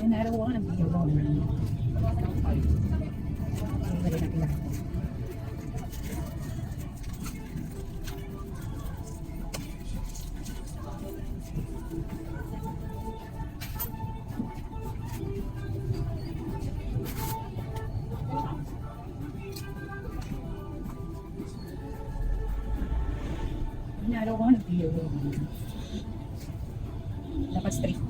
And I don't wanna be alone. Balik natin lahat. And I don't wanna be alone. Dapat straight.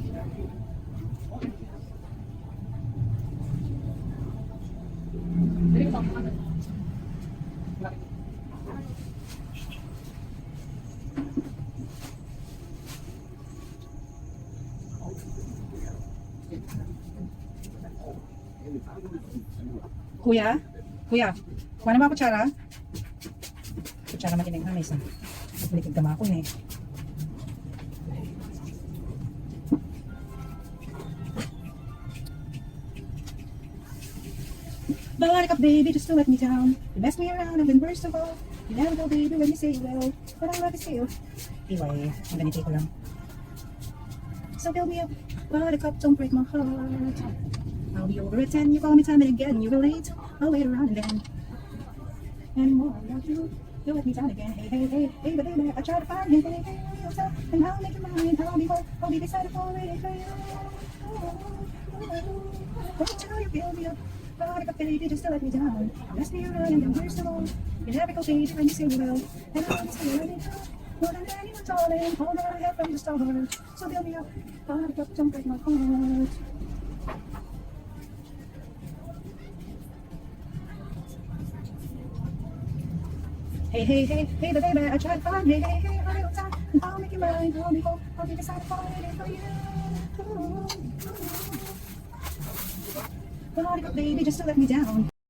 Kuya? Kuya? Kuha naman kutsara? Kutsara makinig na, may isang. Malikid ka ako eh. Back up, baby, just to let me down. You mess me around and then burst of all. You never go, baby, when you say you will. But I love you still. Anyway, ang ganito ko lang. So build me up, buttercup, don't break my heart. I'll be over at 10, you call me time and again, you relate. I'll wait around and then anymore, without you, you'll let me down again. Hey, hey, hey, hey, but baby, I try to find you, hey, hey, hey, yourself, and I'll make you mine. I'll be beside you, waiting for you. Won't tell you, build me up. Buttercup, baby, just to let me down. Mess me around and then first of all, you never go, baby, when you say you will. And I'll say you let me down. More than anyone, darling, all that I have from the start. So build me up, buttercup, don't break my heart. Hey, hey, hey, hey, the baby, I tried to find. Hey, hey, hey, I don't time. I'll make you mine. I'll be beside the waiting for you. Buttercup, baby, just to let me down.